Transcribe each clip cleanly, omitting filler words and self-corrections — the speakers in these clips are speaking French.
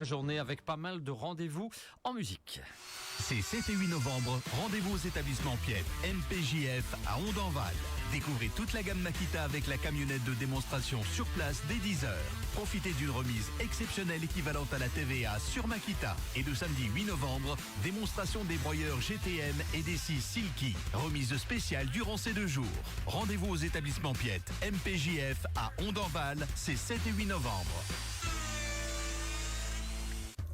Journée avec pas mal de rendez-vous en musique. Ces 7 et 8 novembre, rendez-vous aux établissements Piet, MPJF à Ondenval. Découvrez toute la gamme Makita avec la camionnette de démonstration sur place dès 10h. Profitez d'une remise exceptionnelle équivalente à la TVA sur Makita. Et le samedi 8 novembre, démonstration des broyeurs GTM et des scies Silky. Remise spéciale durant ces 2 jours. Rendez-vous aux établissements Piet, MPJF à Ondenval, c'est 7 et 8 novembre.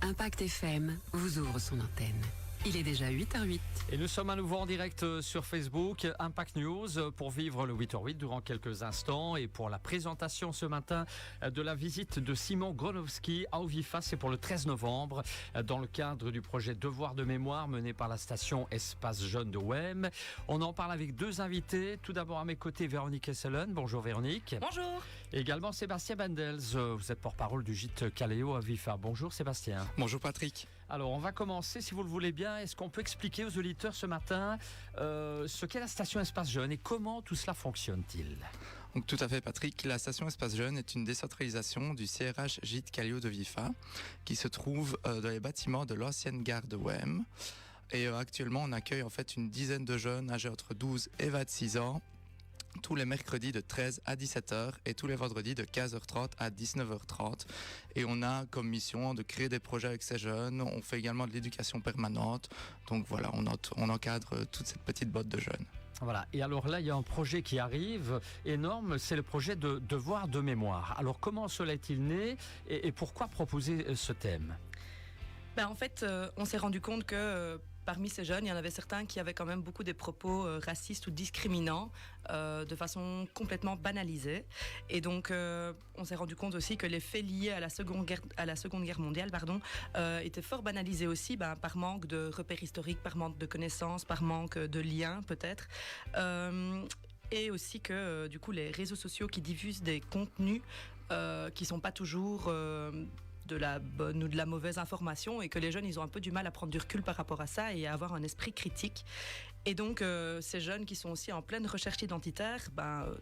Impact FM vous ouvre son antenne. Il est déjà 8h08. Et nous sommes à nouveau en direct sur Facebook, Impact News, pour vivre le 8h08 durant quelques instants. Et pour la présentation ce matin de la visite de Simon Gronowski à Ovifa, c'est pour le 13 novembre, dans le cadre du projet Devoir de mémoire mené par la station Espace Jeune de Wem. On en parle avec 2 invités. Tout d'abord à mes côtés, Véronique Esselen. Bonjour Véronique. Bonjour. Et également Sébastien Bandels. Vous êtes porte-parole du gîte Caléo à Ovifa. Bonjour Sébastien. Bonjour Patrick. Alors on va commencer, si vous le voulez bien. Est-ce qu'on peut expliquer aux auditeurs ce matin ce qu'est la station Espace Jeune et comment tout cela fonctionne-t-il ? Donc tout à fait Patrick, la station Espace Jeune est une décentralisation du CRH Gîte Caléo de Vifa qui se trouve dans les bâtiments de l'ancienne gare de Wem. Et actuellement on accueille en fait une dizaine de jeunes âgés entre 12 et 26 ans. Tous les mercredis de 13 à 17h et tous les vendredis de 15h30 à 19h30. Et on a comme mission de créer des projets avec ces jeunes. On fait également de l'éducation permanente. Donc voilà, on encadre toute cette petite botte de jeunes. Voilà. Et alors là, il y a un projet qui arrive énorme, c'est le projet de Devoir de mémoire. Alors comment cela est-il né et pourquoi proposer ce thème ? En fait, on s'est rendu compte que parmi ces jeunes, il y en avait certains qui avaient quand même beaucoup des propos racistes ou discriminants de façon complètement banalisée. Et donc, on s'est rendu compte aussi que les faits liés à la Seconde Guerre mondiale étaient fort banalisés aussi par manque de repères historiques, par manque de connaissances, par manque de liens peut-être. Et aussi que du coup, les réseaux sociaux qui diffusent des contenus qui ne sont pas toujours de la bonne ou de la mauvaise information et que les jeunes ils ont un peu du mal à prendre du recul par rapport à ça et à avoir un esprit critique. Et donc ces jeunes qui sont aussi en pleine recherche identitaire,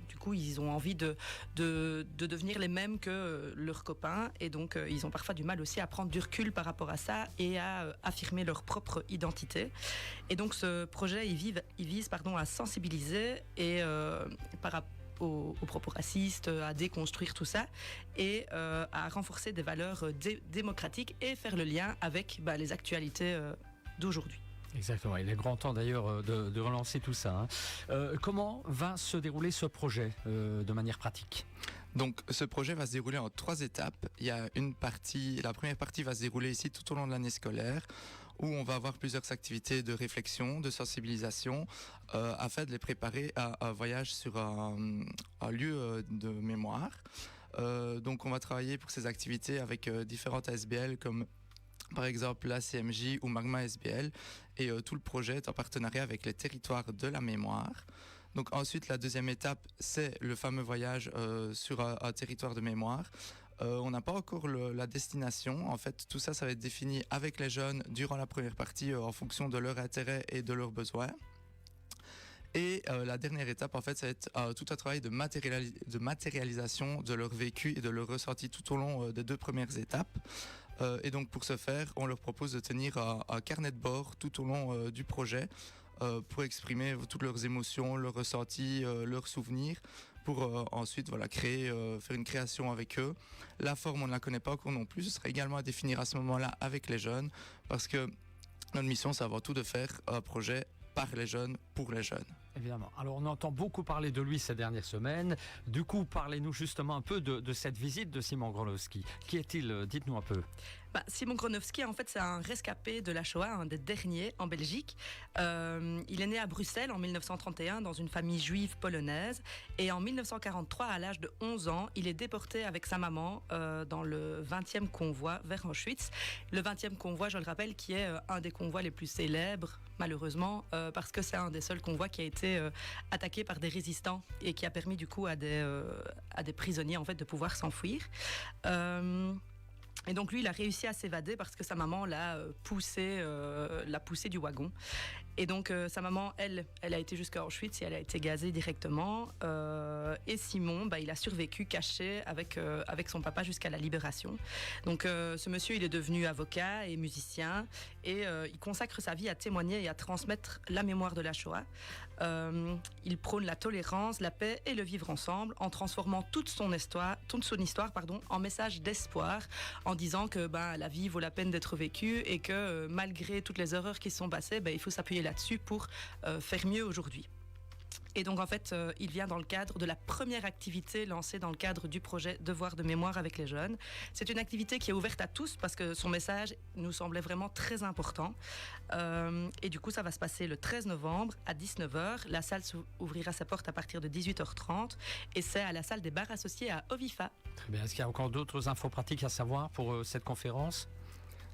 du coup ils ont envie de devenir les mêmes que leurs copains et donc ils ont parfois du mal aussi à prendre du recul par rapport à ça et à affirmer leur propre identité. Et donc ce projet il vise à sensibiliser et par rapport aux propos racistes, à déconstruire tout ça et à renforcer des valeurs démocratiques et faire le lien avec les actualités d'aujourd'hui. Exactement, il est grand temps d'ailleurs de relancer tout ça. Comment va se dérouler ce projet de manière pratique ? Donc ce projet va se dérouler en 3 étapes. Il y a la première partie va se dérouler ici tout au long de l'année scolaire où on va avoir plusieurs activités de réflexion, de sensibilisation afin de les préparer à un voyage sur un lieu de mémoire. Donc on va travailler pour ces activités avec différentes ASBL comme par exemple la CMJ ou Magma SBL et tout le projet est en partenariat avec les territoires de la mémoire. Donc ensuite la deuxième étape c'est le fameux voyage sur un territoire de mémoire. On n'a pas encore la destination. En fait, tout ça va être défini avec les jeunes durant la première partie en fonction de leurs intérêts et de leurs besoins. Et la dernière étape, en fait, ça va être tout un travail de matérialisation de leur vécu et de leur ressenti tout au long des 2 premières étapes. Et donc, pour ce faire, on leur propose de tenir un carnet de bord tout au long du projet pour exprimer toutes leurs émotions, leurs ressentis, leurs souvenirs, pour ensuite faire une création avec eux. La forme, on ne la connaît pas encore non plus. Ce sera également à définir à ce moment-là avec les jeunes, parce que notre mission, c'est avant tout de faire un projet par les jeunes, pour les jeunes. Évidemment. Alors on entend beaucoup parler de lui ces dernières semaines. Du coup, parlez-nous justement un peu de cette visite de Simon Gronowski. Qui est-il ? Dites-nous un peu. Simon Gronowski, en fait, c'est un rescapé de la Shoah, un des derniers en Belgique. Il est né à Bruxelles en 1931 dans une famille juive polonaise. Et en 1943, à l'âge de 11 ans, il est déporté avec sa maman dans le 20e convoi vers Auschwitz. Le 20e convoi, je le rappelle, qui est un des convois les plus célèbres, malheureusement, parce que c'est un des seuls convois qui a été attaqué par des résistants et qui a permis du coup à des prisonniers en fait de pouvoir s'enfuir. Et donc lui, il a réussi à s'évader parce que sa maman l'a poussé du wagon. Et donc sa maman, elle a été jusqu'à Auschwitz et elle a été gazée directement. Et Simon, il a survécu caché avec son papa jusqu'à la libération. Donc ce monsieur, il est devenu avocat et musicien et il consacre sa vie à témoigner et à transmettre la mémoire de la Shoah. Il prône la tolérance, la paix et le vivre ensemble en transformant toute son histoire en message d'espoir, en disant que la vie vaut la peine d'être vécue et que malgré toutes les erreurs qui se sont passées, il faut s'appuyer là-dessus pour faire mieux aujourd'hui. Et donc en fait, il vient dans le cadre de la première activité lancée dans le cadre du projet Devoir de mémoire avec les jeunes. C'est une activité qui est ouverte à tous parce que son message nous semblait vraiment très important. Et du coup, ça va se passer le 13 novembre à 19h. La salle ouvrira sa porte à partir de 18h30 et c'est à la salle des bars associés à Ovifa. Très bien. Est-ce qu'il y a encore d'autres infos pratiques à savoir pour cette conférence ?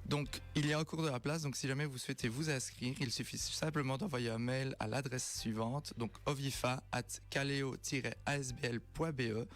Donc, il y a un cours de la place, donc si jamais vous souhaitez vous inscrire, il suffit simplement d'envoyer un mail à l'adresse suivante, donc ovifa@caleo-asbl.be,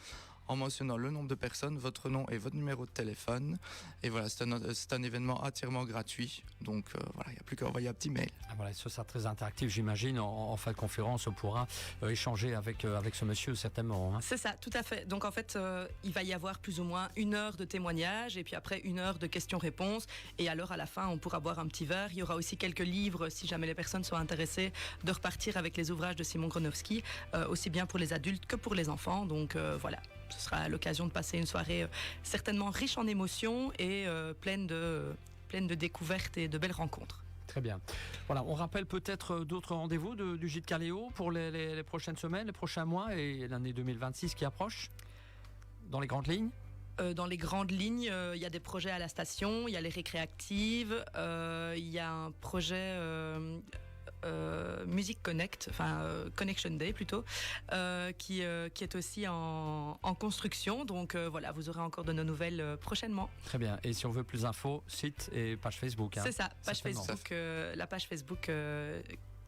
en mentionnant le nombre de personnes, votre nom et votre numéro de téléphone. Et voilà, c'est un événement entièrement gratuit, donc il n'y a plus qu'à envoyer un petit mail. Ah, voilà, ce sera très interactif, j'imagine. En fin de conférence, on pourra échanger avec ce monsieur, certainement. Hein. C'est ça, tout à fait. Donc en fait, il va y avoir plus ou moins 1 heure de témoignage et puis après 1 heure de questions-réponses. Et alors à la fin, on pourra boire un petit verre. Il y aura aussi quelques livres, si jamais les personnes sont intéressées, de repartir avec les ouvrages de Simon Gronowski, aussi bien pour les adultes que pour les enfants. Donc voilà. Ce sera l'occasion de passer une soirée certainement riche en émotions et pleine de découvertes et de belles rencontres. Très bien. Voilà, on rappelle peut-être d'autres rendez-vous du Gîte Caléo pour les prochaines semaines, les prochains mois et l'année 2026 qui approche, dans les grandes lignes. Dans les grandes lignes, il y a des projets à la station, il y a les récréatives, il y a un projet... Music Connect, Connection Day plutôt, qui est aussi en construction. Donc voilà, vous aurez encore de nos nouvelles prochainement. Très bien. Et si on veut plus d'infos, site et page Facebook. Hein, c'est ça, la page Facebook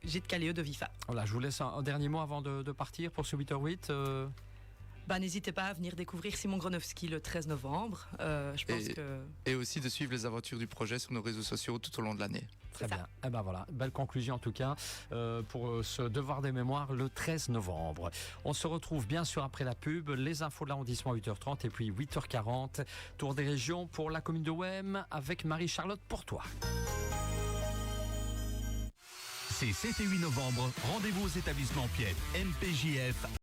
Gîte Caléo d'Ovifa. Voilà, je vous laisse un dernier mot avant de partir pour ce 8h08. N'hésitez pas à venir découvrir Simon Gronowski le 13 novembre. Je pense et aussi de suivre les aventures du projet sur nos réseaux sociaux tout au long de l'année. Très bien. Et voilà, belle conclusion en tout cas pour ce Devoir des mémoires le 13 novembre. On se retrouve bien sûr après la pub, les infos de l'arrondissement à 8h30 et puis 8h40, tour des régions pour la commune de Wem avec Marie-Charlotte Pourtois. Ces 7 et 8 novembre, rendez-vous aux établissements Piet, MPJF.